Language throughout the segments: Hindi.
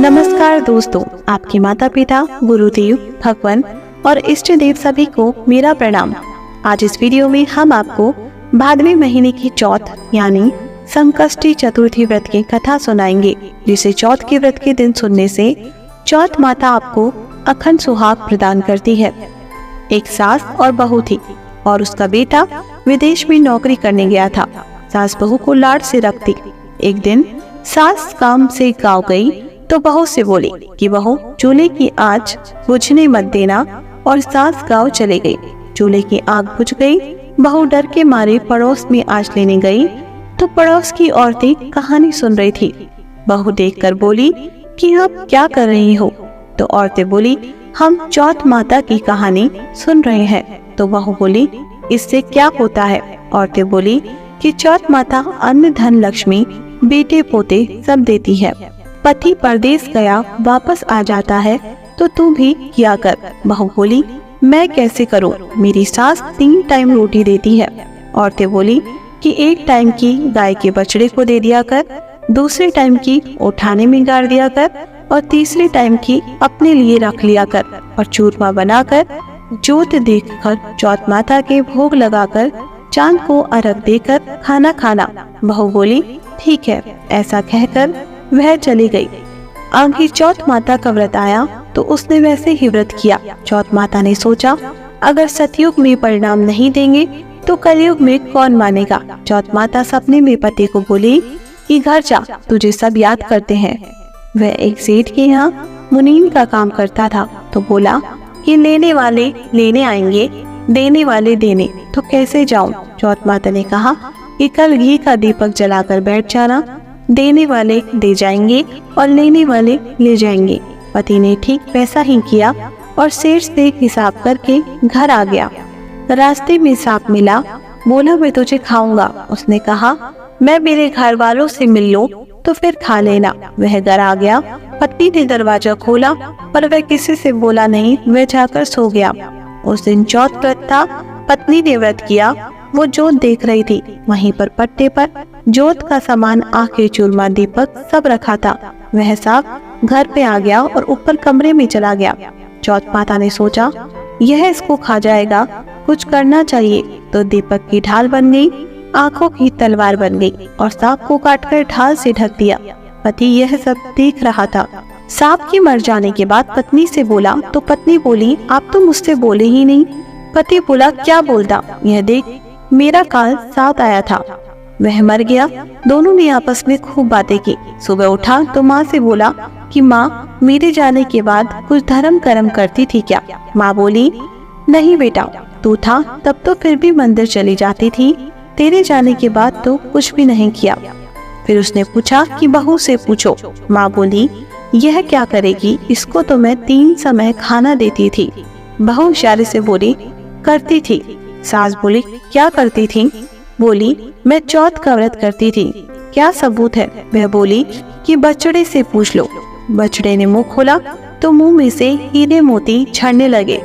नमस्कार दोस्तों, आपके माता पिता, गुरुदेव, भगवान और इष्ट देव सभी को मेरा प्रणाम। आज इस वीडियो में हम आपको भादवी महीने की चौथ यानी संकष्टी चतुर्थी व्रत की कथा सुनाएंगे, जिसे चौथ के व्रत के दिन सुनने से चौथ माता आपको अखंड सुहाग प्रदान करती है। एक सास और बहू थी और उसका बेटा विदेश में नौकरी करने गया था। सास बहू को लाड से रखती। एक दिन सास काम से गाँव गई तो बहू से बोली कि बहू, चूल्हे की आंच बुझने मत देना, और सास गाँव चले गई। चूल्हे की आग बुझ गई। बहू डर के मारे पड़ोस में आंच लेने गई तो पड़ोस की औरतें कहानी सुन रही थी। बहू देखकर बोली कि आप क्या कर रही हो? तो औरतें बोली, हम चौथ माता की कहानी सुन रहे हैं। तो बहू बोली, इससे क्या होता है? औरतें बोली कि चौथ माता अन्न धन लक्ष्मी बेटे पोते सब देती है। पति परदेश गया वापस आ जाता है तो तू भी किया कर। बहू बोली, मैं कैसे करूं? मेरी सास 3 टाइम रोटी देती है। औरतें बोली कि 1 टाइम की गाय के बछड़े को दे दिया कर, दूसरे टाइम की उठाने में गाड़ दिया कर, और तीसरे टाइम की अपने लिए रख लिया कर, और चूरमा बनाकर जोत देखकर चौथ माता के भोग लगाकर चांद को अर्घ देकर खाना खाना। बहू बोली, ठीक है। ऐसा कहकर वह चली गई। आगे चौथ माता का व्रत आया तो उसने वैसे ही व्रत किया। चौथ माता ने सोचा, अगर सतयुग में परिणाम नहीं देंगे तो कलयुग में कौन मानेगा। चौथ माता सपने में पति को बोली कि घर जा, तुझे सब याद करते हैं। वह एक सेठ के यहाँ मुनीम का काम करता था तो बोला कि लेने वाले लेने आएंगे, देने वाले देने, तो कैसे जाऊं? चौथ माता ने कहा कि कल घी का दीपक जलाकर बैठ जाना, देने वाले दे जाएंगे और लेने वाले ले जाएंगे। पति ने ठीक वैसा ही किया और सेठ से हिसाब करके घर आ गया। रास्ते में सांप मिला, बोला मैं तुझे खाऊंगा। उसने कहा, मैं मेरे घर वालों से मिल लूं तो फिर खा लेना। वह घर आ गया। पत्नी ने दरवाजा खोला पर वह किसी से बोला नहीं, वह जाकर सो गया। उस दिन चौथ व्रत था। पत्नी ने व्रत किया। वो जोत देख रही थी। वहीं पर पट्टे पर जोत का सामान, आंखें, चूरमा, दीपक सब रखा था। वह सांप घर पे आ गया और ऊपर कमरे में चला गया। चौथ माता ने सोचा, यह इसको खा जाएगा, कुछ करना चाहिए। तो दीपक की ढाल बन गई, आंखों की तलवार बन गई और सांप को काटकर ढाल से ढक दिया। पति यह सब देख रहा था। सांप के मर जाने के बाद पत्नी से बोला तो पत्नी बोली, आप तो मुझसे बोले ही नहीं। पति बोला, क्या बोलता? यह देख, मेरा काल साथ आया था, वह मर गया। दोनों ने आपस में खूब बातें की। सुबह उठा तो माँ से बोला कि माँ, मेरे जाने के बाद कुछ धर्म कर्म करती थी क्या? माँ बोली, नहीं बेटा, तू था तब तो फिर भी मंदिर चली जाती थी, तेरे जाने के बाद तो कुछ भी नहीं किया। फिर उसने पूछा कि बहू से पूछो। माँ बोली, यह क्या करेगी? इसको तो मैं 3 समय खाना देती थी। बहू इशारे से बोली, करती थी। सास बोली, क्या करती थी? बोली, मैं चौथ का व्रत करती थी। क्या सबूत है? वह बोली कि बछड़े से पूछ लो। बछड़े ने मुंह खोला तो मुंह में से हीरे मोती झड़ने लगे।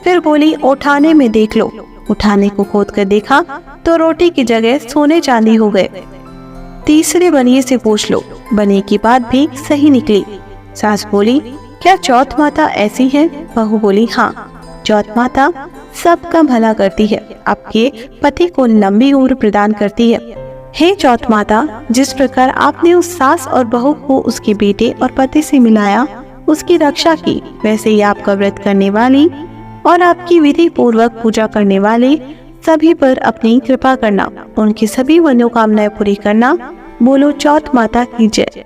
फिर बोली, उठाने में देख लो। उठाने को खोद कर देखा तो रोटी की जगह सोने चांदी हो गए। तीसरे बनिए से पूछ लो। बनिए की बात भी सही निकली। सास बोली, क्या चौथ माता ऐसी है? बहू बोली, हाँ, चौथ माता सबका भला करती है, आपके पति को लंबी उम्र प्रदान करती है। हे चौथ माता, जिस प्रकार आपने उस सास और बहू को उसके बेटे और पति से मिलाया, उसकी रक्षा की, वैसे ही आपका व्रत करने वाली और आपकी विधि पूर्वक पूजा करने वाले सभी पर अपनी कृपा करना, उनकी सभी मनोकामनाएं पूरी करना। बोलो चौथ माता की जय।